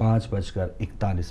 5:41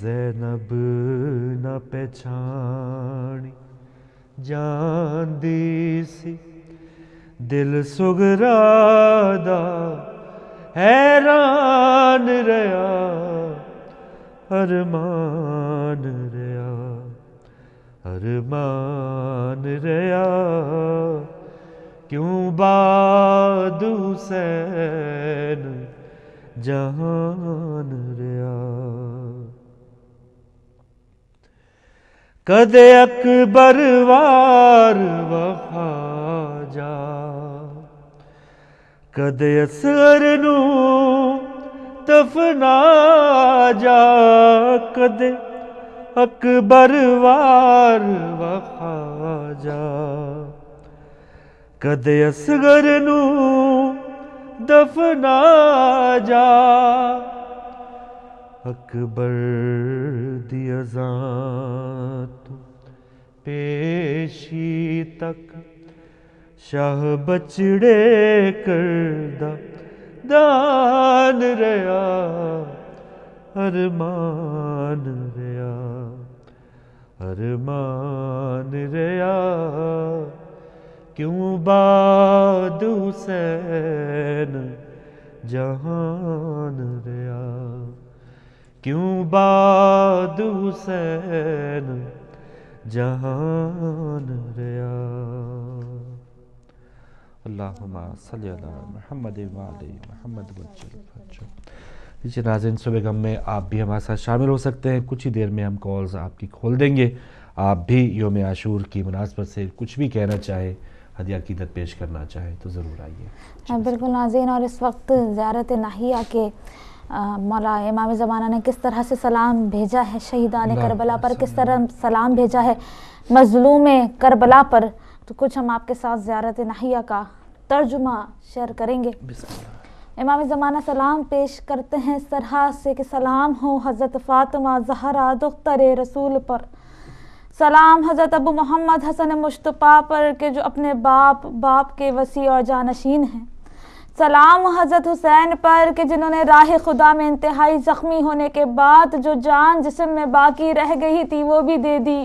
زینب نہ پہچانی جاندی سی دل سگرا دا حیران ریا ارمان ریا ارمان ریا کیوں بعد حسین جہان ریا کدے اکبر وار وفا جا کدے اصغر نو دفنا جا کدے اکبر وار وفا جا کدے اصغر نو دفنا جا اکبر دی اذان تو پیشی تک شاہ بچڑے کردہ دان ریا ارمان ریا ارمان ریا کیوں بعد حسین جہان ریا کیوں بعد حسین جہان ریا اللہم صلی علی محمد وعلی محمد وجل ناظرین صبح غم میں آپ بھی ہمارے ساتھ شامل ہو سکتے ہیں. کچھ ہی دیر میں ہم کالز آپ کی کھول دیں گے. آپ بھی یوم عاشور کی مناسبت سے کچھ بھی کہنا چاہیں, ہدیہ عقیدت پیش کرنا چاہیں تو ضرور آئیے. بالکل ناظرین, اور اس وقت زیارت ناہیہ کے مولا امام زمانہ نے کس طرح سے سلام بھیجا ہے شہیدان کربلا پر, کس طرح سلام بھیجا ہے مظلوم کربلا پر, تو کچھ ہم آپ کے ساتھ زیارت ناہیہ کا ترجمہ شیئر کریں گے. امام زمانہ سلام پیش کرتے ہیں اس طرح سے کہ سلام ہو حضرت فاطمہ زہرا دختر رسول پر, سلام حضرت ابو محمد حسن مصطفیٰ پر کہ جو اپنے باپ کے وسیع اور جانشین ہیں, سلام حضرت حسین پر کہ جنہوں نے راہ خدا میں انتہائی زخمی ہونے کے بعد جو جان جسم میں باقی رہ گئی تھی وہ بھی دے دی.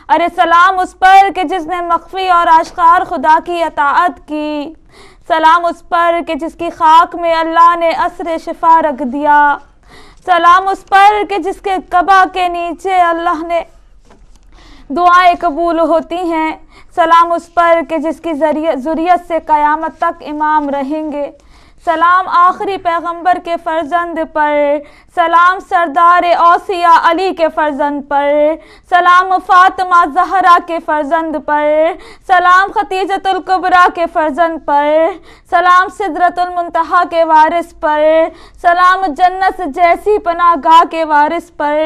ارے سلام اس پر کہ جس نے مخفی اور آشکار خدا کی اطاعت کی, سلام اس پر کہ جس کی خاک میں اللہ نے عصر شفا رکھ دیا, سلام اس پر کہ جس کے قبا کے نیچے اللہ نے دعائیں قبول ہوتی ہیں, سلام اس پر کہ جس کی ذریت سے قیامت تک امام رہیں گے, سلام آخری پیغمبر کے فرزند پر, سلام سردار اوصیاء علی کے فرزند پر, سلام فاطمہ زہرا کے فرزند پر, سلام خدیجۃ الکبریٰ کے فرزند پر, سلام سدرۃ المنتہا کے وارث پر, سلام جنت جیسی پناہ گاہ کے وارث پر.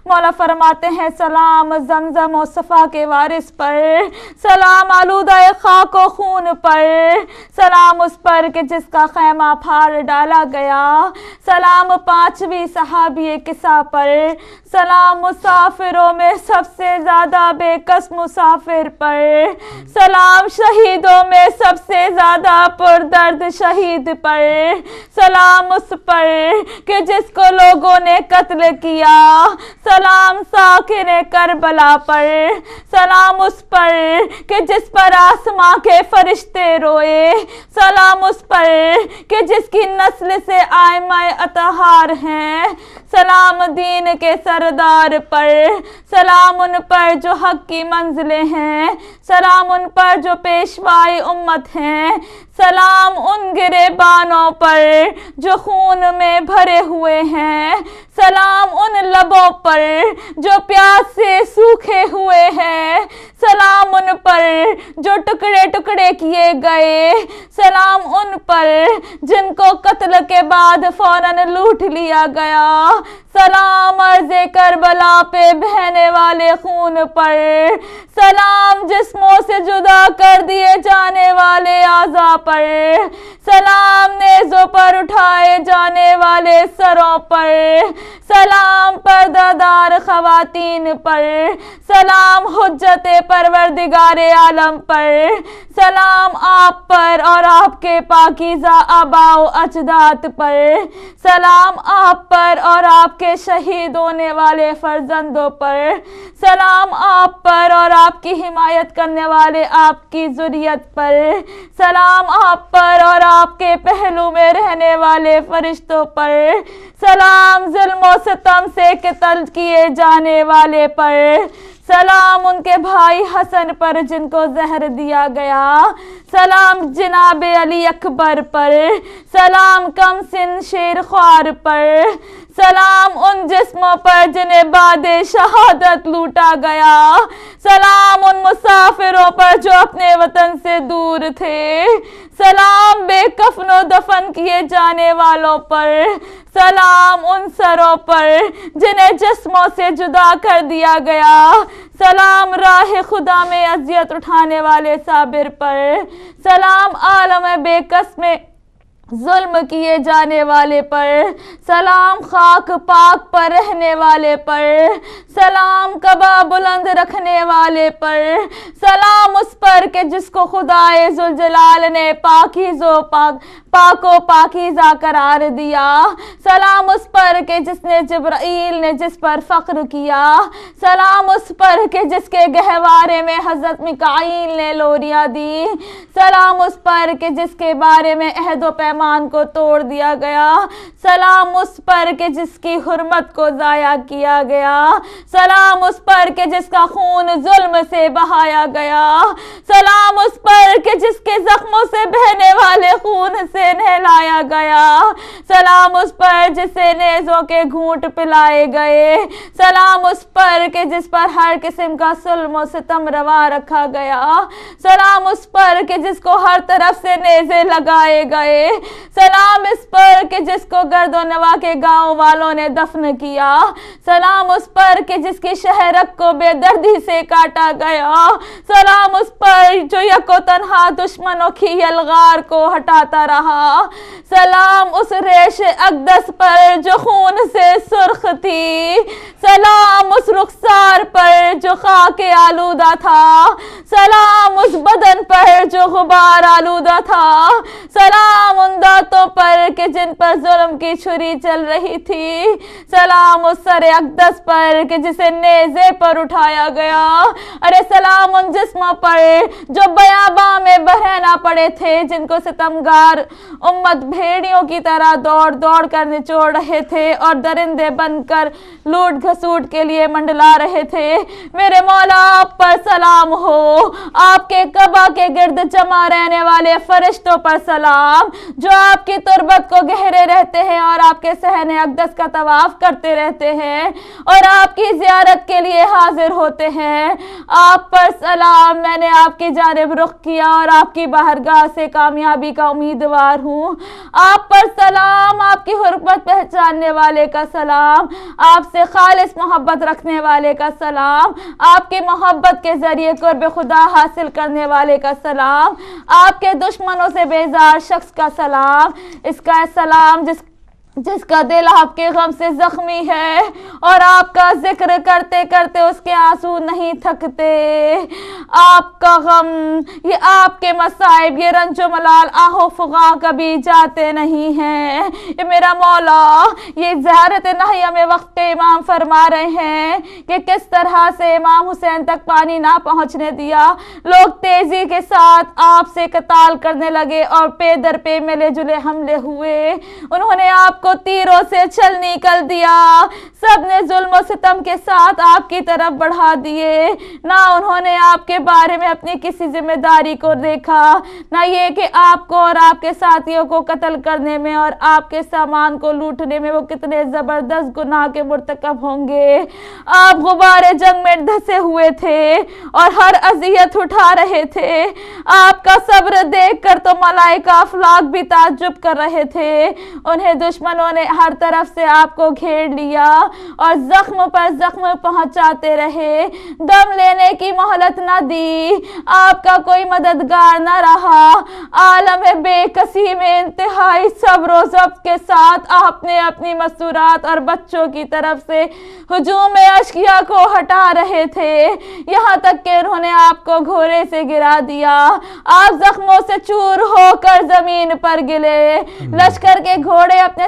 مولا فرماتے ہیں سلام زمزم و صفا کے وارث پر, سلام آلودہ خاک و خون پر, سلام اس پر کہ جس کا خیمہ پھاڑ ڈالا گیا, سلام پانچویں صحابی کسا پر, سلام مسافروں میں سب سے زیادہ بے کس مسافر پر, سلام شہیدوں میں سب سے زیادہ پردرد شہید پر, سلام اس پر کہ جس کو لوگوں نے قتل کیا, سلام ساکن کربلا پر, سلام اس پر کہ جس پر آسماں کے فرشتے روئے, سلام اس پر کہ جس کی نسل سے آئمہ اطہار ہیں, سلام دین کے سردار پر, سلام ان پر جو حق کی منزلیں ہیں, سلام ان پر جو پیشوائی امت ہیں, سلام ان گریبانوں پر جو خون میں بھرے ہوئے ہیں, سلام ان لبوں پر جو پیاس سے سوکھے ہوئے ہیں, سلام ان پر جو ٹکڑے ٹکڑے کیے گئے, سلام ان پر جن کو قتل کے بعد فوراً لوٹ لیا گیا, سلام عرض کربلا پہ بہنے والے خون پر, سلام جسموں سے جدا کر دیے جانے والے اعضاء پر, سلام نیزوں پر اٹھائے جانے والے سروں پر, سلام پردہ دار خواتین پر, سلام حجت پروردگار عالم پر, سلام آپ پر اور آپ کے پاکیزہ آباء و اجداد پر, سلام آپ پر اور آپ کے شہیدوں ہونے والے فرزندوں پر، سلام آپ پر اور آپ کی حمایت کرنے والے آپ کی ذریت پر، سلام آپ پر اور آپ کے پہلو میں رہنے والے فرشتوں پر، سلام ظلم و ستم سے قتل کیے جانے والے پر، سلام ان کے بھائی حسن پر جن کو زہر دیا گیا، سلام جناب علی اکبر پر، سلام کم سن شیر خوار پر، سلام ان جسموں پر جنہیں بعد شہادت لوٹا گیا، سلام ان مسافروں پر جو اپنے وطن سے دور تھے، سلام بے کفن و دفن کیے جانے والوں پر، سلام ان سروں پر جنہیں جسموں سے جدا کر دیا گیا، سلام راہ خدا میں اذیت اٹھانے والے صابر پر، سلام عالم بے کس میں ظلم کیے جانے والے پر، سلام خاک پاک پر رہنے والے پر، سلام قبا بلند رکھنے والے پر، سلام اس پر کہ جس کو خدائے ذوالجلال نے پاکیز و پاک و پاکیزہ قرار دیا، سلام اس پر کہ جس نے جبرائیل نے جس پر فخر کیا، سلام اس پر کہ جس کے گہوارے میں حضرت میکائیل نے لوریاں دی، سلام اس پر کہ جس کے بارے میں عہد و پیمان کو توڑ دیا گیا، سلام اس پر کہ جس کی حرمت کو ضائع کیا گیا، سلام اس پر کہ جس کا خون ظلم سے بہایا گیا، سلام اس پر کہ جس کے زخموں سے بہنے والے خون سے نہلایا گیا، سلام اس پر جسے نیزوں کے گھونٹ پلائے گئے، سلام اس پر کہ جس پر ہر قسم کا ظلم و ستم روا رکھا گیا، سلام اس پر کہ جس کو ہر طرف سے نیزے لگائے گئے، سلام اس پر کہ جس کو گرد و نواح کے گاؤں والوں نے دفن کیا، سلام اس پر کہ جس کی شہرک کو بے دردی سے کاٹا گیا، سلام اس پر جو یک و تنہا دشمنوں کی یلغار کو ہٹاتا رہا، سلام اس ریش اقدس پر جو خون سے سرخ تھی، سلام اس رخسار پر جو خاک آلودہ تھا، سلام اس بدن پر جو غبار آلودہ تھا، سلام ان دانتوں پر کہ جن پر ظلم کی چھری چل رہی تھی، سلام اس سر اقدس پر کہ جسے نیزے پر اٹھایا گیا، ارے سلام ان جسموں پر جو بیاباں میں بہرنا پڑے تھے، جن کو ستمگار امت بھیڑیوں کی طرح دوڑ دوڑ کر نچوڑ رہے تھے اور درندے بن کر لوٹ گھسوٹ کے لیے منڈلا رہے تھے، میرے مولا آپ پر سلام ہو، آپ کے کعبہ کے گرد جمع رہنے والے فرشتوں پر سلام جو آپ کی تربت کو گہرے رہتے ہیں اور آپ کے صحن اقدس کا طواف کرتے رہتے ہیں اور آپ کی زیارت کے لیے حاضر ہوتے ہیں، آپ پر سلام، میں نے آپ کی جانب رخ کیا اور آپ کی بارگاہ سے کامیابی کا امیدوار ہوں، آپ پر سلام، آپ کی حرمت پہچاننے والے کا سلام، آپ سے خالص محبت رکھنے والے کا سلام، آپ کی محبت کے ذریعے قرب خدا حاصل کرنے والے کا سلام، آپ کے دشمنوں سے بیزار شخص کا سلام، اس کا سلام جس کا دل آپ کے غم سے زخمی ہے اور آپ کا ذکر کرتے کرتے اس کے آنسو نہیں تھکتے، آپ کا غم، یہ آپ کے مصائب، یہ رنج و ملال آہ و فغاں کبھی جاتے نہیں ہیں، یہ میرا مولا یہ زیارت نہیہ میں وقت کے امام فرما رہے ہیں کہ کس طرح سے امام حسین تک پانی نہ پہنچنے دیا، لوگ تیزی کے ساتھ آپ سے قتال کرنے لگے اور پے در پے ملے جلے حملے ہوئے، انہوں نے آپ کو تیروں سے چھل نکل دیا، سب نے ظلم و ستم کے ساتھ آپ کی طرف بڑھا دیے، نہ انہوں نے آپ کے بارے میں اپنی کسی ذمہ داری کو دیکھا، نہ یہ کہ آپ کو اور آپ کے ساتھیوں کو قتل کرنے میں اور آپ کے سامان کو لوٹنے میں وہ کتنے زبردست گناہ کے مرتکب ہوں گے، آپ غبار جنگ میں دھسے ہوئے تھے اور ہر اذیت اٹھا رہے تھے، آپ کا صبر دیکھ کر تو ملائکہ افلاک بھی تعجب کر رہے تھے، انہیں دشمنوں نے ہر طرف سے آپ کو گھیر لیا اور زخم پر زخم پہنچاتے رہے، دم لینے کی مہلت نہ دی، آپ کا کوئی مددگار نہ رہا، عالم بے کسی میں انتہائی صبر و ضبط کے ساتھ آپ نے اپنی مستورات اور بچوں کی طرف سے ہجوم اشقیاء کو ہٹا رہے تھے، یہاں تک کہ انہوں نے آپ کو گھوڑے سے گرا دیا، آپ زخموں سے چور ہو کر زمین پر گرے، لشکر کے گھوڑے اپنے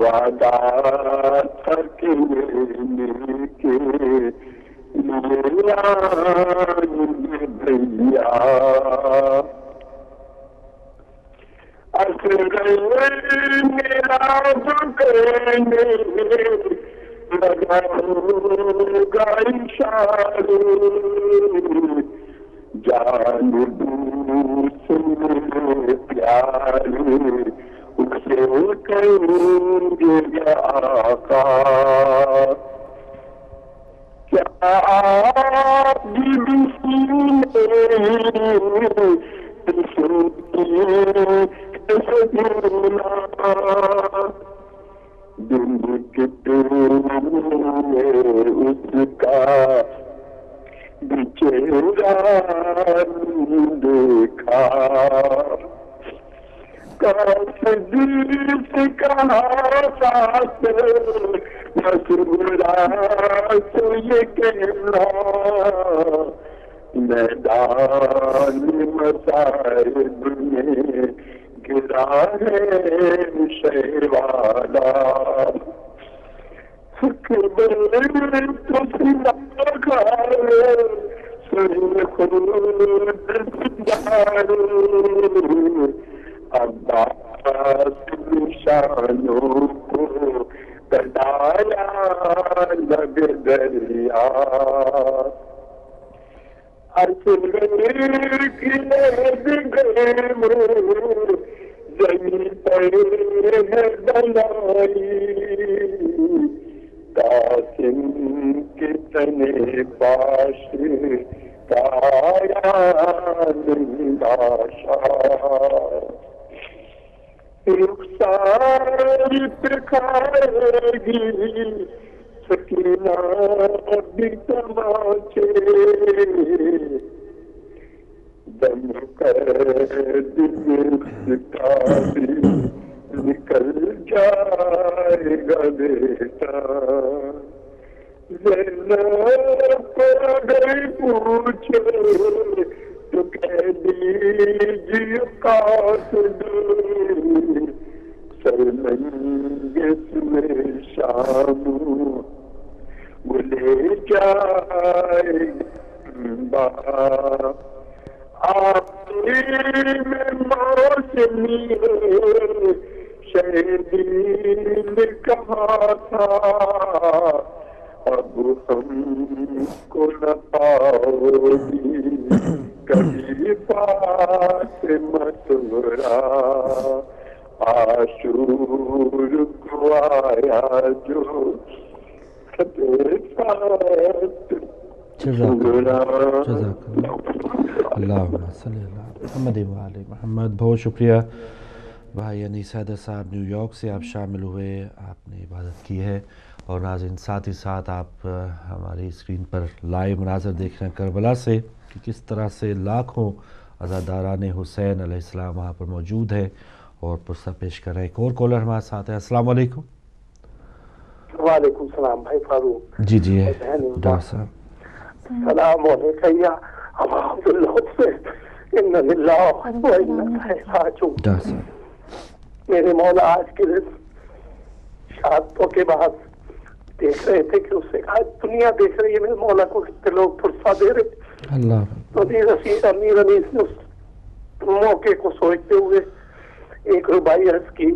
وعدہ تھا کہ لینے کے لیے آئیں گے بھیا، اصغر میرا بکرنے لگا ہوگا اشارے، جان دوسرے پیارے اسے کہیں گے آقا، کیا آپ بھی دل کتنے اس کا بچیرا دیکھا، صدیق کہا ساتھ مسورا تو یہ کہنا، میدان مصائب میں گرا ہے شہر والا، اکبر تو سنا کھائے سن خود سدارے، عباس نشانوں کو کٹایا لب دریا، اصغر کی لہد گئے زمین پر ہے بنائی، قاسم کے تنے پاش کایا ننداشا، رخسار پہ کھائے گی سکینہ بھی تماچے، دم کر دل کا بھی نکل جائے گا بیٹا، زینب کو اگر پوچھے تو کہہ دیجیے قاصد، سرمنگس میں شام وہ لے جائے با، آخری میں موسمی شہید کہا تھا، اب ہم کو نہ پاؤ گی کبھی فاطمہ صغریٰ، عاشور کو آیا جو اللہم صلی اللہ محمد وآل محمد۔ بہت شکریہ بھائی انیس حیدر صاحب، نیو یارک سے آپ شامل ہوئے، آپ نے عبادت کی ہے۔ اور ناظرین ساتھ ہی ساتھ آپ ہماری اسکرین پر لائیو مناظر دیکھ رہے ہیں کربلا سے کہ کس طرح سے لاکھوں عزاداران حسین علیہ السلام وہاں پر موجود ہے اور پرسہ پیش کر رہے ہیں۔ ایک اور کالر ہمارے ساتھ ہے، السلام علیکم۔ وعلیکم السلام بھائی فاروق جی جی ڈاکٹر صاحب السلام علیکم یا ابا عبداللہ حسین، ان للہ و انا الیہ راجعون۔ ڈاکٹر صاحب میرے مولا آج کے دن شہادتوں کے بعد دیکھ رہے تھے کہ اس سے آج دنیا دیکھ رہی ہے، میرے مولا کو کتنے لوگ پرسہ دے رہے، اللہ تو امیر انیس نے اس موقع کو سوچتے ہوئے ایک ربائی عرض کی،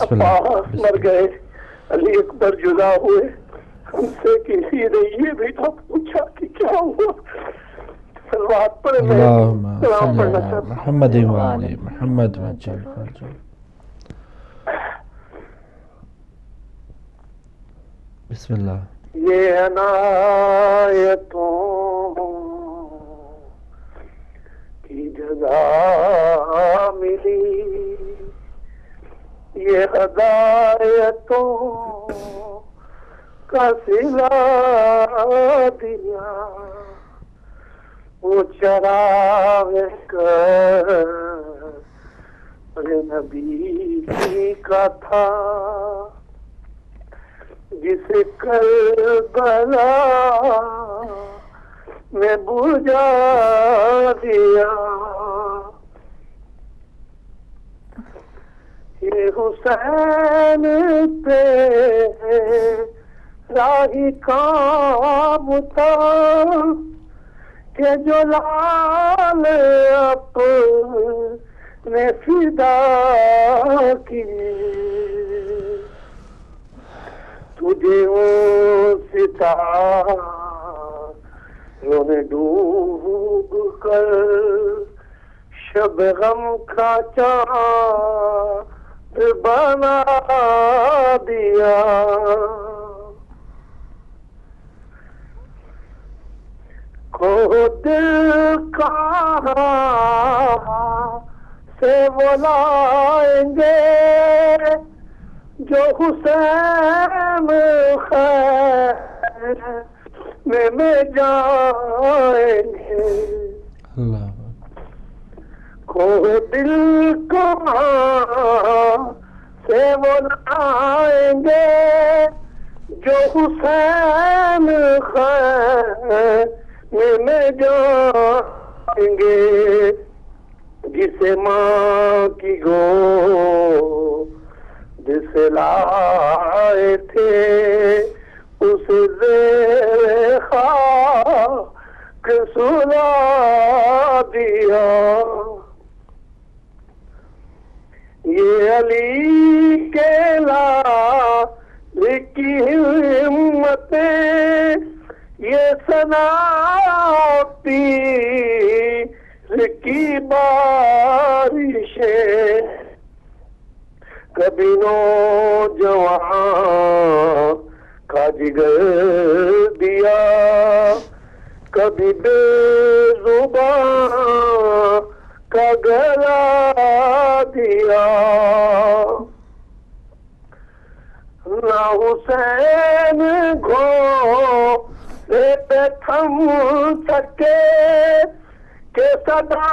عباس مر گئے، علی اکبر جدا ہوئے، ہم سے کسی نے یہ بھی نہ پوچھا کہ کیا ہوا۔ صلوات پڑھے اللہم صلی اللہ محمد وآل محمد وجل فرجہ۔ بسم اللہ۔ یہ عنایتوں کی جزا ملی، یہ ہدایتوں کا صلہ دیا، وہ چراغ کر نبی کا تھا، جسے کربلا میں بجھا دیا۔ یہ حسین پہ راہی کام تھا کہ جو لال اپنے فدا کیے تجھے وہ ستاروں نے ڈوب کر شب غم کا چاند بنا دیا کو دل کہاں سے وہ لائیں گے جو حسین خیر میں جائیں گے اللہ کو دل کہاں سے وہ لائیں گے جو حسین خیر میں جائیں گے جسے ماں کی گود سے لائے تھے اسے زیر خاک سلا دیا یہ علی کے لال کی ہمتیں یہ ثنا پیر کی بارشیں کبھی نوجوان کا جگر دیا کبھی بے زبان کا گلا دیا نہ حسین گھوڑے پہ تھم سکے کہ صدا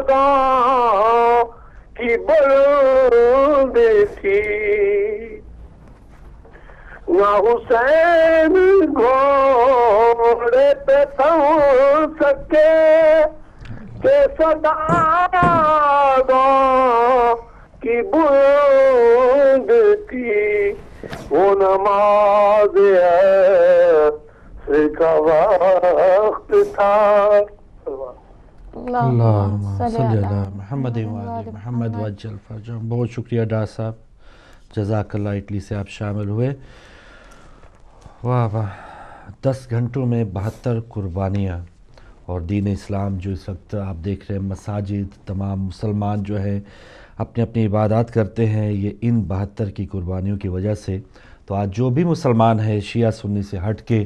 گاؤں کی بلند تھی نہ حسین گھوڑے پہ تھم سکے کہ صدا گاؤں کی بلند تھی وہ نماز عصر کا وقت تھا اللہم صلی علی محمد وآل محمد وعجل فرجہم. بہت شکریہ ڈاکٹر صاحب, جزاک اللہ. اٹلی سے آپ شامل ہوئے. واہ واہ, 10 گھنٹوں میں 72 قربانیاں. اور دین اسلام جو اس وقت آپ دیکھ رہے ہیں, مساجد تمام مسلمان جو ہیں اپنی اپنی عبادات کرتے ہیں, یہ ان 72 کی قربانیوں کی وجہ سے. تو آج جو بھی مسلمان ہے شیعہ سنی سے ہٹ کے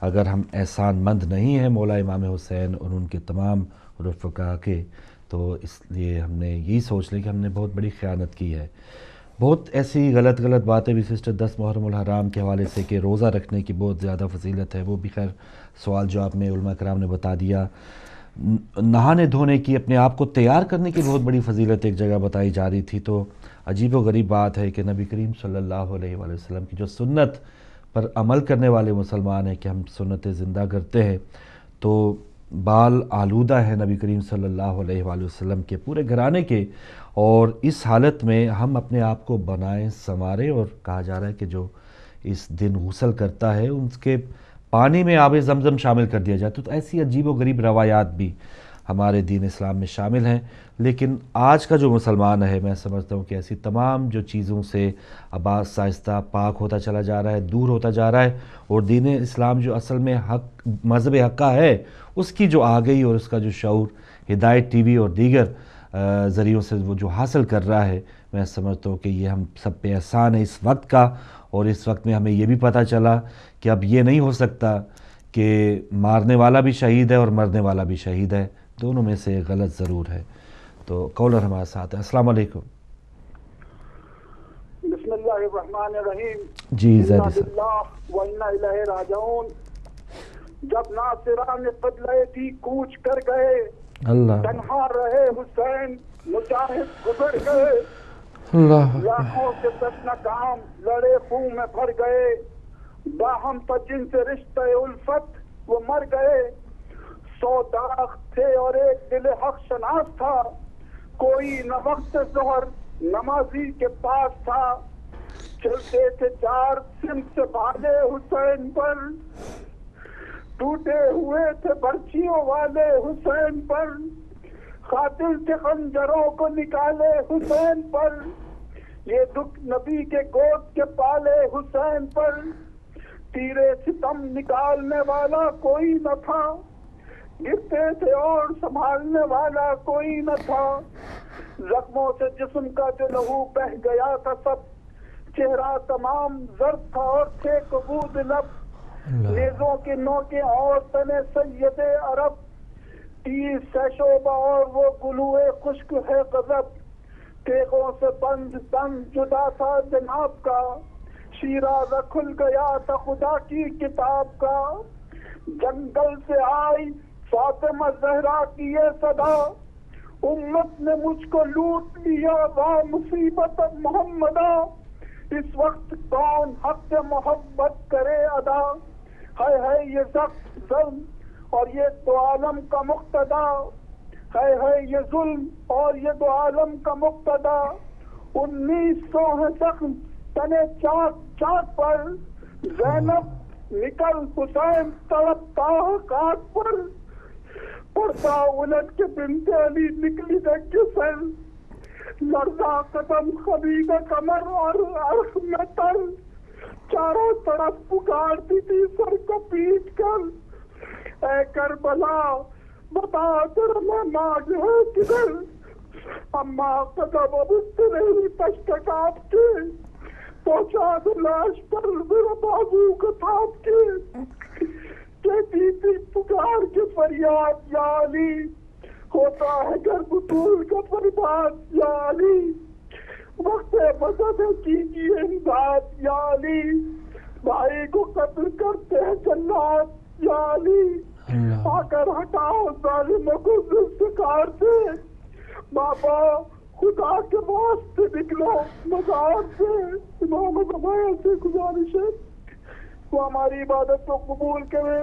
اگر ہم احسان مند نہیں ہیں مولا امام حسین اور ان کے تمام رفقا کے, تو اس لیے ہم نے یہی سوچ لیا کہ ہم نے بہت بڑی خیانت کی ہے. بہت ایسی غلط باتیں بھی سسٹر 10 محرم الحرام کے حوالے سے کہ روزہ رکھنے کی بہت زیادہ فضیلت ہے, وہ بھی خیر سوال جواب میں علماء کرام نے بتا دیا. نہانے دھونے کی, اپنے آپ کو تیار کرنے کی بہت بڑی فضیلت ایک جگہ بتائی جا رہی تھی. تو عجیب و غریب بات ہے کہ نبی کریم صلی اللہ علیہ وآلہ وسلم کی جو سنت پر عمل کرنے والے مسلمان ہیں کہ ہم سنتیں زندہ کرتے ہیں, تو بال آلودہ ہے نبی کریم صلی اللہ علیہ وآلہ وسلم کے پورے گھرانے کے, اور اس حالت میں ہم اپنے آپ کو بنائیں سنواریں. اور کہا جا رہا ہے کہ جو اس دن غسل کرتا ہے اس کے پانی میں آب زمزم شامل کر دیا جاتا. تو ایسی عجیب و غریب روایات بھی ہمارے دین اسلام میں شامل ہیں. لیکن آج کا جو مسلمان ہے, میں سمجھتا ہوں کہ ایسی تمام جو چیزوں سے اب آہستہ پاک ہوتا چلا جا رہا ہے, دور ہوتا جا رہا ہے, اور دین اسلام جو اصل میں حق مذہب حقہ ہے اس کی جو آ گئی اور اس کا جو شعور ہدایت ٹی وی اور دیگر ذریعوں سے وہ جو حاصل کر رہا ہے, میں سمجھتا ہوں کہ یہ ہم سب پہ احسان ہے اس وقت کا. اور اس وقت میں ہمیں یہ بھی پتہ چلا کہ اب یہ نہیں ہو سکتا کہ مارنے والا بھی شہید ہے اور مرنے والا بھی شہید ہے, دونوں میں سے غلط ضرور ہے. تو کالر ہمارے ساتھ ہے. السلام علیکم. بسم اللہ الرحمن الرحیم. جی زیادہ انا للہ و انا الیہ راجعون. جب ناصران قبلہ تھی کوچ کر گئے, اللہ تنہا رہے حسین مجاہد گزر گئے. اللہ لاکھوں سے تشنہ کام لڑے خون میں بھر گئے. باہم پر جن سے رشتہ الفت وہ مر گئے. 100 داغ تھے اور ایک دل حق شناس تھا. کوئی نہ وقت ظہر نمازی کے پاس تھا، چلتے تھے 4 سمت سے بھاگے حسین پر، ٹوٹے ہوئے تھے برچیوں والے حسین پر، قاتل کے خنجروں کو نکالے حسین پر، یہ دکھ نبی کے گود کے پالے حسین پر، تیرے ستم نکالنے والا کوئی نہ تھا، گرتے تھے اور سنبھالنے والا کوئی نہ تھا، زخموں سے جسم کا جو لہو بہ گیا تھا سب، چہرہ تمام زرد تھا اور تھے کبود لب، نیزوں کی نوکیں اور تنے سید عرب، تیر سے شعبہ اور وہ گلوئے خشک ہے غضب، تیغوں سے بند بند جدا تھا جناب کا، شیرازہ کھل گیا تھا خدا کی کتاب کا، جنگل سے آئی فاطمہ زہرا کی یہ صدا، امت نے مجھ کو لوٹ لیا واہ مصیبت محمدہ، اس وقت کون حق سے محبت کرے ادا، ہے یہ سخت ظلم اور یہ دو عالم کا مقتدا، ہے یہ ظلم اور یہ دو عالم کا مقتدا، 1900 ہے زخم تنے چاک چاک پر، زینب نکل حسین تڑپتا کاٹ پر، پردہ الٹ کے بنت علی نکلی دیکھ کے سر، لرزا قدم خدیجہ کمر اور عرق میں تر، چاروں طرف پکارتی تھی سر کو پیٹ کر، اے کربلا بتا تیرا مہمان ہے کدھر، اما قدم اب تیرے پشت کاٹ کے، پہنچا دے لاش پر میرا بازو کا تھاپ کے، کہتی تھی پکار کے فریاد یا علی، ہوتا ہے گر بطول کا برباد یا علی، وقت مسد کیجیے امداد یا علی، بھائی کو قتل کرتے ہیں جنات یا علی، آ کر ہٹاؤ ظالموں کو ذوالفقار سے، بابا خدا کے واسطے نکلو مزار سے، امام زمان سے گزارش ہے وہ ہماری عبادت کو قبول کرے،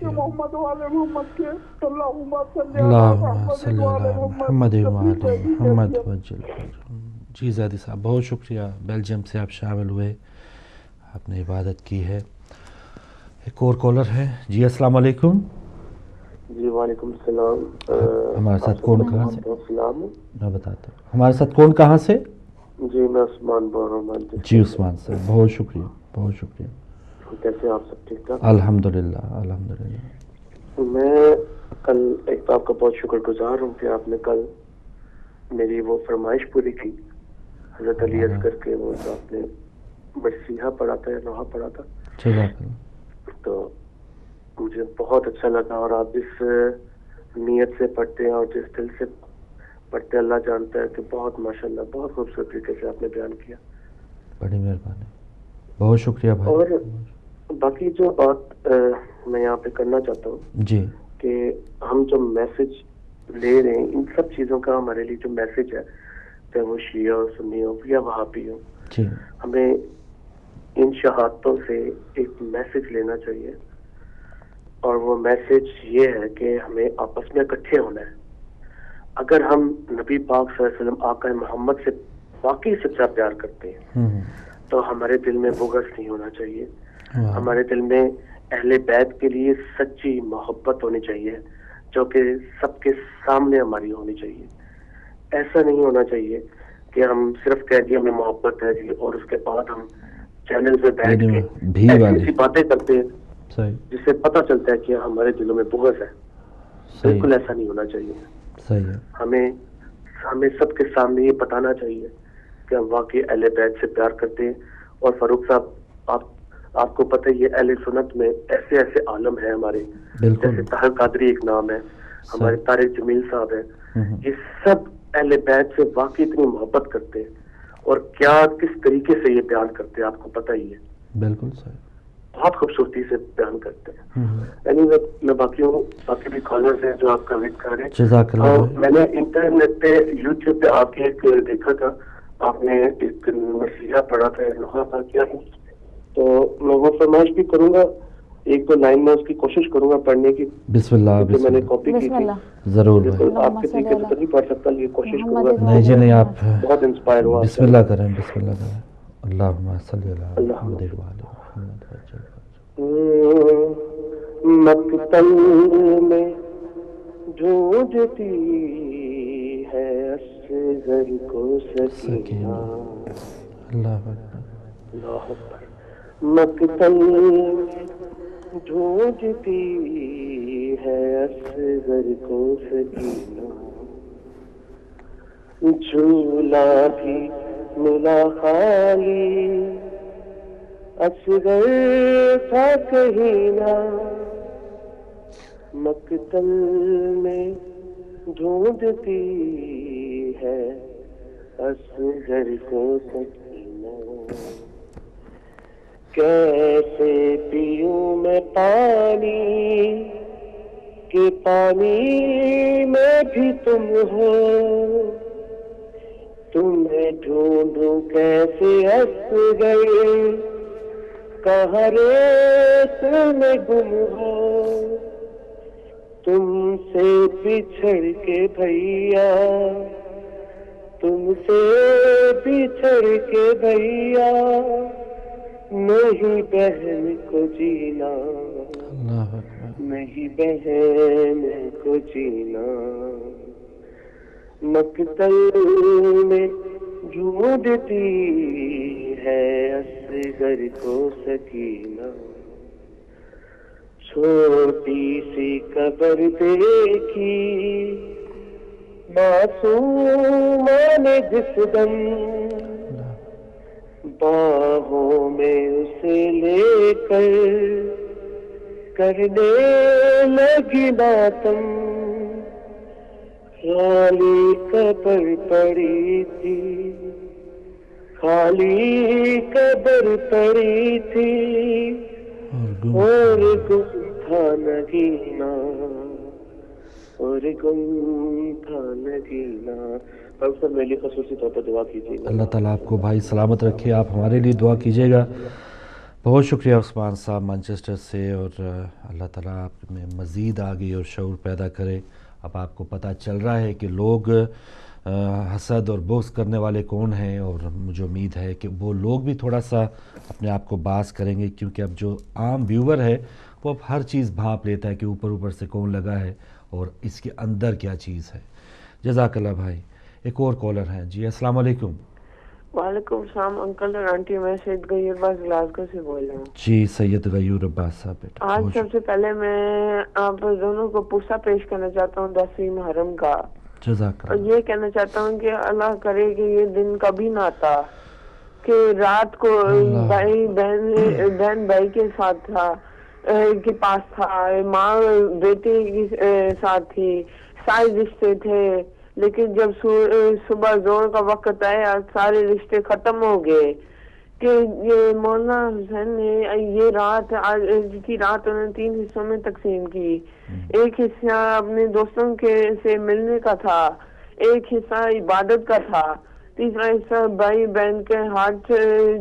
محمد والے محمد کے اللہم صلی علی محمد محمد وجل۔ جی زیدی صاحب بہت شکریہ، بیلجیم سے آپ شامل ہوئے، آپ نے عبادت کی ہے۔ ایک اور کالر ہے، جی السلام علیکم۔ جی وعلیکم السلام۔ ہمارے ساتھ کون کہاں سے؟ السلام، میں بتاتا ہوں ہمارے ساتھ کون کہاں سے؟ جی میں عثمان بول رہا ہوں۔ جی عثمان صاحب بہت شکریہ بہت شکریہ۔ کیسے آپ سب ٹھیک ٹھاک؟ الحمدللہ الحمدللہ۔ میں کل ایک آپ کا بہت شکر گزار ہوں کہ آپ نے کل میری وہ فرمائش پوری کی، حضرت علی اصغر کے وہ جو آپ نے مسیحا پڑھا تھا یا نوحہ پڑھا تھا، تو مجھے بہت اچھا لگا، اور آپ جس نیت سے پڑھتے ہیں اور جس دل سے پڑھتے ہیں اللہ جانتا ہے کہ بہت ماشاءاللہ بہت خوبصورت طریقے سے آپ نے بیان کیا، بڑی مہربانی، بہت شکریہ بھائی۔ اور باقی جو بات میں یہاں پہ کرنا چاہتا ہوں جی کہ ہم جو میسج لے رہے ہیں ان سب چیزوں کا ہمارے لیے جو میسج ہے، چاہے وہ شیعہ ہو، سنی ہو یا وہابی ہو، جی ہمیں ان شہادتوں سے ایک میسج لینا چاہیے، اور وہ میسج یہ ہے کہ ہمیں آپس میں اکٹھے ہونا ہے۔ اگر ہم نبی پاک صلی اللہ علیہ وسلم آقا محمد سے واقعی سچا پیار کرتے ہیں تو ہمارے دل میں بغض نہیں ہونا چاہیے، ہمارے دل میں اہل بیت کے لیے سچی محبت ہونی چاہیے جو کہ سب کے سامنے ہماری ہونی چاہیے۔ ایسا نہیں ہونا چاہیے کہ ہم صرف کہہ دیا ہمیں محبت ہے جی، اور اس کے بعد ہم چینل پہ بیٹھ کے ایسی باتیں کرتے ہیں جس سے پتہ چلتا ہے کہ ہمارے دلوں میں بغض ہے۔ بالکل ایسا نہیں ہونا چاہیے۔ ہمیں سب کے سامنے یہ بتانا چاہیے کہ ہم واقعی اہل بیت سے پیار کرتے ہیں۔ اور فاروق صاحب آپ کو پتہ ہے یہ اہل سنت میں ایسے ایسے عالم ہیں ہمارے، جیسے طاہر قادری ایک نام ہے، ہمارے طارق جمیل صاحب ہیں، یہ سب اہل بیت سے واقعی اتنی محبت کرتے ہیں، اور کیا کس طریقے سے یہ بیان کرتے ہیں آپ کو پتہ ہی ہے، بالکل صحیح، بہت خوبصورتی سے بیان کرتے ہیں۔ یعنی میں باقی بھی کالرز ہیں جو آپ کا ویٹ کر رہے ہیں۔ میں نے انٹرنیٹ پہ یوٹیوب پہ آپ کے ایک دیکھا تھا، آپ نے ایک مسیحا پڑھا تھا، نوحہ کیا ہے، تو میں وہ فرمائش بھی کروں گا ایک تو لائن میں اس کی کوشش کروں گا پڑھنے کی. بسم اللہ. جو میں نے کاپی کی تھی ضرور آپ کے طریقے سے تو نہیں پڑھ سکتا, لیکن کوشش کروں گا. نہیں جی نہیں, آپ بہت انسپائر ہوا. بسم اللہ کریں, بسم اللہ کریں. اللہم صلی علی محمد محمد. مقتل میں ڈھونڈتی ہے اصغر کو سکینہ. اللہ اکبر. مقتل میں ڈھونڈتی ہے اصغر کو سکینہ, جھولا بھی ملا خالی اصغر تھا کہیں نہ. مقتل میں ڈھونڈتی ہے اصغر کو سکینہ. کیسے پیوں میں پانی کہ پانی میں بھی تم ہو, تمہیں ڈھونڈوں کیسے اصغر کہاں ریت میں گم ہو. تم سے بچھڑ کے بھیا, تم سے بچھڑ کے بھیا نہیں بہن کو جینا, نہیں بہن کو جینا. مقتل میں ڈھونڈتی ہے اصغر کو سکینہ. چھوٹی سی قبر دیکھی معصومہ نے جس دم, باہوں میں اسے لے کر کرنے لگی ماتم. خالی قبر پڑی تھی, خالی قبر پڑی تھی اور گم تھا نگینا, اور گم تھا نگینا. سب میرے لیے خصوصی طور پر دعا کیجیے. اللہ تعالیٰ آپ کو بھائی سلامت رکھے, آپ ہمارے لیے دعا کیجیے گا. بہت شکریہ عثمان صاحب مانچسٹر سے, اور اللہ تعالیٰ آپ میں مزید آگے اور شعور پیدا کرے. اب آپ کو پتہ چل رہا ہے کہ لوگ حسد اور بغض کرنے والے کون ہیں, اور مجھے امید ہے کہ وہ لوگ بھی تھوڑا سا اپنے آپ کو باز کریں گے, کیونکہ اب جو عام ویور ہے وہ اب ہر چیز بھانپ لیتا ہے کہ اوپر سے کون لگا ہے اور اس کے اندر کیا چیز ہے. جزاک اللہ بھائی. ایک اور کالر ہیں جی. السلام علیکم. وعلیکم السلام انکل اور آنٹی, میں سید غیور عباس گلاسگو سے بول رہا ہوں. جی سید غیور عباس صاحب. بیٹا آج سب سے پہلے میں آپ دونوں کو پوسا پیش کرنا چاہتا ہوں 10ویں محرم کا, اور یہ کہنا چاہتا ہوں کہ اللہ کرے کہ یہ دن کبھی نہ آتا کہ رات کو بھائی بہن بھائی کے ساتھ تھا, کے پاس تھا, ماں بیٹے کے ساتھ تھی, سارے رشتے تھے, لیکن جب صبح زور کا وقت آیا سارے رشتے ختم ہو گئے. کہ یہ مولانا حسین نے یہ رات کی رات انہوں نے 3 حصوں میں تقسیم کی. ایک حصہ اپنے دوستوں کے سے ملنے کا تھا, ایک حصہ عبادت کا تھا, تیسرا حصہ بھائی بہن کے ہاتھ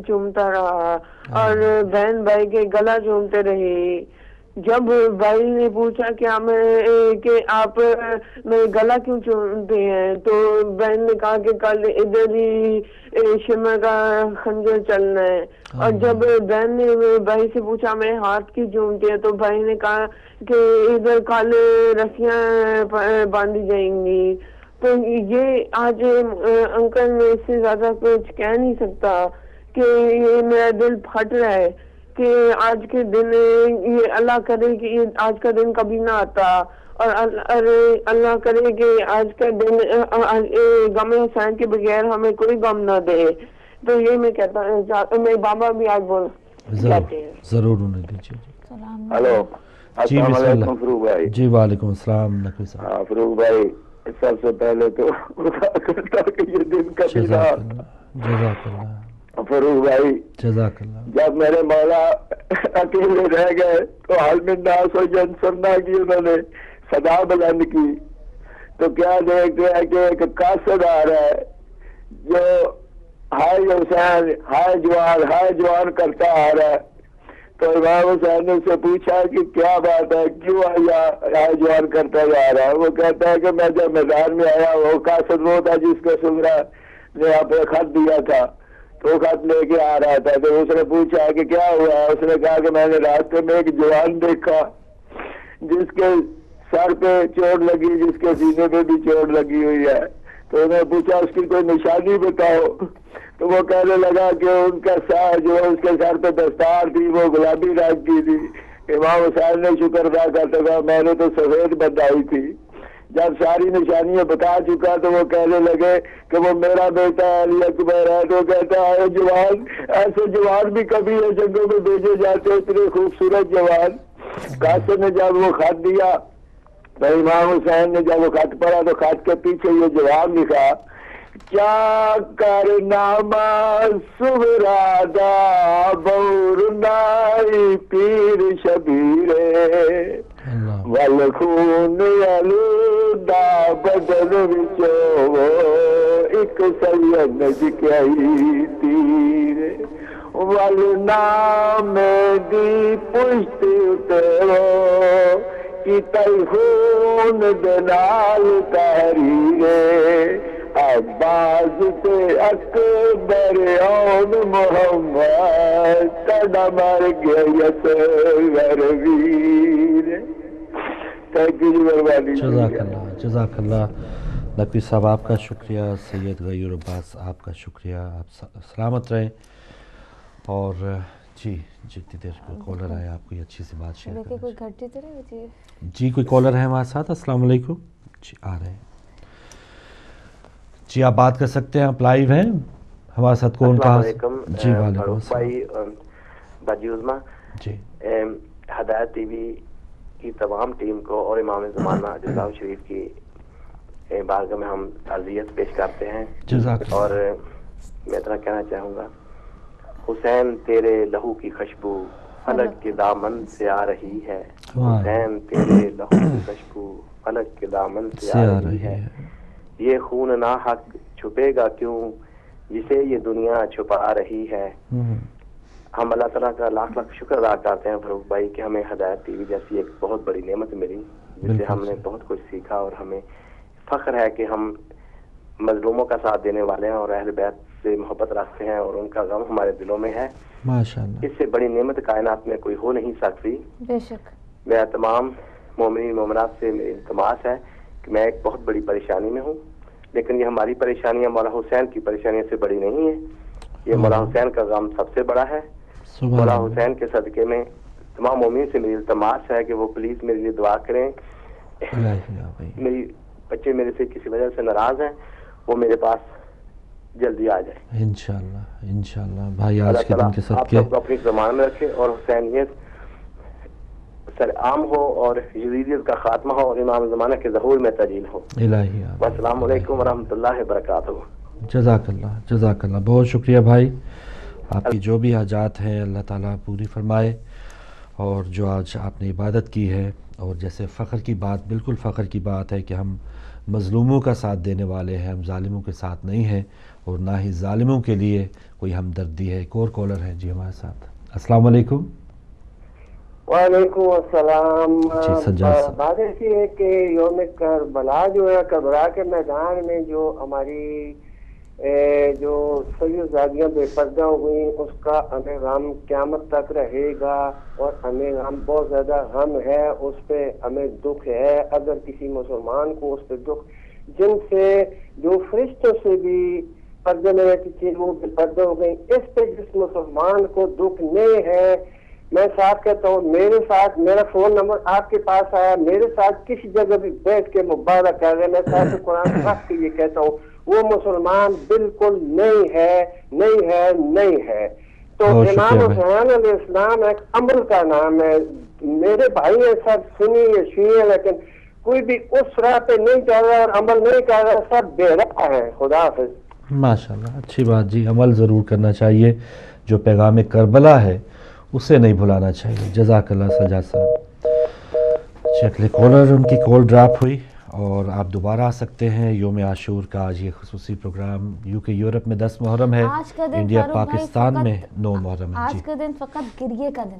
چومتا رہا اور بہن بھائی کے گلا چومتے رہے. جب بھائی نے پوچھا کہ آپ میں گلا کیوں چومتے ہیں, تو بہن نے کہا کہ کل ادھر ہی شمع کا خنجر چلنا ہے. اور جب بہن نے بھائی سے پوچھا میں ہاتھ کی چومتے ہیں, تو بھائی نے کہا کہ ادھر کل رسیاں باندھی جائیں گی. تو یہ آج انکل میں اس سے زیادہ کچھ کہہ نہیں سکتا کہ یہ میرا دل پھٹ رہا ہے کہ آج کے دن یہ اللہ کرے کہ یہ آج کا دن کبھی نہ آتا, اور اللہ کرے کہ آج کا دن غم حسین کے بغیر ہمیں کوئی غم نہ دے. تو یہ میں کہتا ہوں, میرے بابا بھی آج بول جاتے ہیں. ضرور انہیں دیجیے. ہلو جی السلام علیکم فروغ بھائی. جی وعلیکم السلام نقوی صاحب. فروغ بھائی سب سے پہلے تو کرتا کہ یہ دن کبھی نہ. جزاک اللہ فروغ بھائی, جزاک اللہ. جب میرے مولا اکیلے رہ گئے تو حالم الناس و ینصرنا کی انہوں نے صدا بلند کی, تو کیا دیکھتے ہیں کہ ایک قاصد آ رہا ہے جو ہائے حسین ہائے جوان کرتا آ رہا ہے. تو امام حسین نے اسے پوچھا کہ کیا بات ہے، کیوں آیا جوان کرتا جا رہا ہے؟ وہ کہتا ہے کہ میں جب میدان میں آیا وہ قاصد وہ تھا جس کو سمرا نے آپ کو خط دیا تھا، تو خط لے کے آ رہا تھا، تو اس نے پوچھا کہ کیا ہوا؟ اس نے کہا کہ میں نے راستے میں ایک جوان دیکھا جس کے سر پہ چوٹ لگی، جس کے سینے پہ بھی چوٹ لگی ہوئی ہے، تو انہوں نے پوچھا اس کی کوئی نشانی بتاؤ، تو وہ کہنے لگا کہ ان کا سر جو اس کے سر پہ دستار تھی وہ گلابی رنگ کی تھی۔ امام حسین نے شکر ادا کرتے کہا میں نے تو سفید بندائی تھی۔ جب ساری نشانیاں بتا چکا تو وہ کہنے لگے کہ وہ میرا بیٹا علی اکبر ہے، تو کہتا ہے جوان، ایسے جوان بھی کبھی ہے جنگوں میں بھیجے جاتے، اتنے خوبصورت جوان۔ قاسم نے جب وہ خط دیا تو امام حسین نے جب وہ خط پڑھا تو خط کے پیچھے یہ جواب لکھا، کیا کارنامہ سہرادا بورنائی پیر شبیرے والخون یلودا بدن وچو ایک سید جکائی تیرے والنام دی پشت اترو کی تیخون دنال تحریرے عباس تے اکبر اون محمد تڑا مر گیا یسر ویر۔ جزاک اللہ نقوی صاحب، آپ کا شکریہ، سید غیور عباس آپ کا شکریہ، آپ سلامت رہیں۔ اور جی جتنی دیر کوئی کالر آیا آپ کوئی اچھی سی بات شیئر کریں۔ جی کوئی کالر ہے ہمارے ساتھ؟ السلام علیکم جی، آ رہے ہیں جی، آپ بات کر سکتے ہیں، آپ لائیو ہیں ہمارے ساتھ۔ کون کہاں؟ جی وعلیکم السلام باجی عظما جی، ہدایت ٹی وی کی تمام ٹیم کو اور امام زمانہ جزا شریف کی بارگاہ میں ہم تعزیت پیش کرتے ہیں۔ اور میں اتنا کہنا چاہوں گا، حسین تیرے لہو کی خوشبو فلک کے دامن سے آ رہی ہے، حسین تیرے لہو کی خوشبو فلک کے دامن سے آ رہی ہے، یہ خون ناحق چھپے گا کیوں جسے یہ دنیا چھپا رہی ہے۔ ہم اللہ تعالیٰ کا لاکھ لاکھ شکر ادا کرتے ہیں فاروق بھائی کہ ہمیں ہدایت ٹی وی جیسی ایک بہت بڑی نعمت ملی، جس سے ہم نے بہت کچھ سیکھا، اور ہمیں فخر ہے کہ ہم مظلوموں کا ساتھ دینے والے ہیں اور اہل بیت سے محبت رکھتے ہیں، اور ان کا غم ہمارے دلوں میں ہے۔ ماشاءاللہ، اس سے بڑی نعمت کائنات میں کوئی ہو نہیں سکتی۔ بے شک میں تمام مومنین مومنات سے میری التماس ہے کہ میں ایک بہت بڑی پریشانی میں ہوں، لیکن یہ ہماری پریشانیاں مولا حسین کی پریشانیوں سے بڑی نہیں ہیں، یہ مولا حسین کا غم سب سے بڑا ہے۔ مولا حسین کے صدقے میں تمام مومنین سے میری التماس ہے کہ وہ پلیز میرے لیے دعا کریں۔ میری بچے میرے سے کسی وجہ سے ناراض ہیں، وہ میرے پاس جلدی آ جائے انشاءاللہ۔ انشاءاللہ بھائی، آج کے دن کے صدقے آپ سب کو اپنی زمان میں رکھے اور حسینیت سر عام ہو اور یزیدیت کا خاتمہ ہو اور امام زمانہ کے ظہور میں تجلیل ہو۔ الہی السلام علیکم ورحمۃ اللہ وبرکاتہ۔ جزاک اللہ، جزاک اللہ، بہت شکریہ بھائی، آپ کی جو بھی حاجات ہیں اللہ تعالیٰ پوری فرمائے، اور جو آج آپ نے عبادت کی ہے، اور جیسے فخر کی بات، بالکل فخر کی بات ہے کہ ہم مظلوموں کا ساتھ دینے والے ہیں، ہم ظالموں کے ساتھ نہیں ہیں، اور نہ ہی ظالموں کے لیے کوئی ہمدردی ہے۔ ایک اور کالر ہے جی ہمارے ساتھ۔ السلام علیکم۔ وعلیکم السلام۔ جی سجاد صاحب، بات ایسی ہے کہ یوم کربلا جو ہے، کربلا کے میدان میں جو ہماری جو سید زادیاں بے پردہ ہوئی، اس کا ہمیں غم قیامت تک رہے گا، اور ہمیں غم بہت زیادہ غم ہے، اس پہ ہمیں دکھ ہے۔ اگر کسی مسلمان کو اس پہ دکھ، جن سے جو فرشتوں سے بھی پردے میں رہتی تھی وہ بے پردہ ہو گئی، اس پہ جس مسلمان کو دکھ نہیں ہے، میں ساتھ کہتا ہوں، میرے ساتھ میرا فون نمبر آپ کے پاس آیا، میرے ساتھ کسی جگہ بھی بیٹھ کے مبارک کر رہے، میں ساتھ قرآن رکھ کے یہ کہتا ہوں وہ مسلمان بالکل نہیں ہے، نہیں ہے، نہیں ہے۔ تو امام حسین علیہ السلام ایک عمل کا نام ہے۔ میرے بھائی ہیں سب سنی یا شیعہ، لیکن کوئی بھی اس راہ پہ نہیں چل رہا اور عمل نہیں کر رہا، سب بے راہ ہے۔ خدا حافظ۔ ماشاءاللہ، اچھی بات جی، عمل ضرور کرنا چاہیے، جو پیغام کربلا ہے اسے نہیں بھلانا چاہیے۔ جزاک اللہ سجاد صاحب۔ شکل کالر، ان کی کال ڈراپ ہوئی، اور آپ دوبارہ آ سکتے ہیں۔ یوم عاشور کا آج یہ خصوصی پروگرام UK یورپ میں 10 محرم ہے، انڈیا پاکستان میں 9 محرم ہے۔ آج کا دن فقط گریے کا دن ہے۔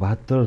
72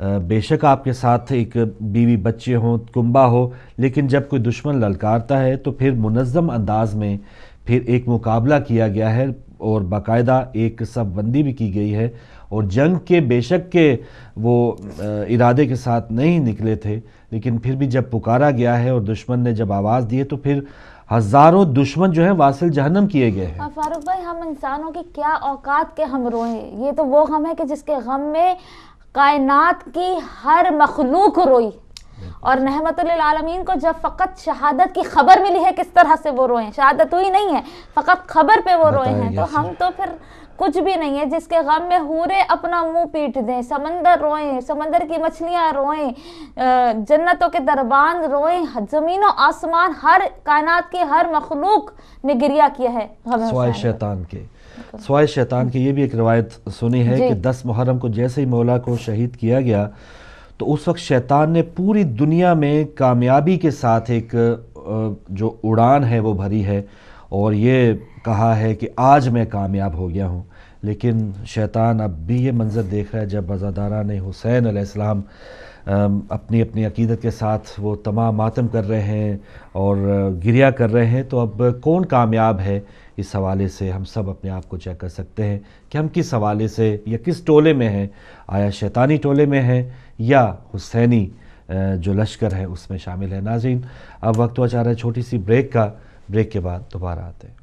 بے شک آپ کے ساتھ ایک بیوی بچے ہوں، کنبہ ہو، لیکن جب کوئی دشمن للکارتا ہے تو پھر منظم انداز میں پھر ایک مقابلہ کیا گیا ہے اور باقاعدہ ایک صف بندی بھی کی گئی ہے، اور جنگ کے بے شک کے وہ ارادے کے ساتھ نہیں نکلے تھے، لیکن پھر بھی جب پکارا گیا ہے اور دشمن نے جب آواز دی تو پھر ہزاروں دشمن جو ہیں واصل جہنم کیے گئے ہیں۔ فاروق بھائی، ہم انسانوں کی کیا اوقات کے ہم روئیں، یہ تو وہ غم ہے کہ جس کے غم میں کائنات کی ہر مخلوق روئی، اور رحمت للعالمین کو جب فقط شہادت کی خبر ملی ہے کس طرح سے وہ روئیں، شہادت ہوئی نہیں ہے، فقط خبر پہ وہ روئے ہیں، تو ہم تو پھر کچھ بھی نہیں ہے جس کے غم میں حوریں اپنا منہ پیٹ دیں، سمندر روئیں، سمندر کی مچھلیاں روئیں، جنتوں کے دربان روئیں، زمین و آسمان، ہر کائنات کی ہر مخلوق نے گریہ کیا ہے سوائے شیطان کے۔ سوائے شیطان کی یہ بھی ایک روایت سنی ہے کہ 10 محرم کو جیسے ہی مولا کو شہید کیا گیا تو اس وقت شیطان نے پوری دنیا میں کامیابی کے ساتھ ایک جو اڑان ہے وہ بھری ہے، اور یہ کہا ہے کہ آج میں کامیاب ہو گیا ہوں، لیکن شیطان اب بھی یہ منظر دیکھ رہا ہے جب عزاداران حسین علیہ السلام اپنی اپنی عقیدت کے ساتھ وہ تمام ماتم کر رہے ہیں اور گریہ کر رہے ہیں، تو اب کون کامیاب ہے؟ اس حوالے سے ہم سب اپنے آپ کو چیک کر سکتے ہیں کہ ہم کس حوالے سے یا کس ٹولے میں ہیں، آیا شیطانی ٹولے میں ہیں یا حسینی جو لشکر ہے اس میں شامل ہے۔ ناظرین، اب وقت ہوا چاہ رہا ہے چھوٹی سی بریک کا، بریک کے بعد دوبارہ آتے ہیں۔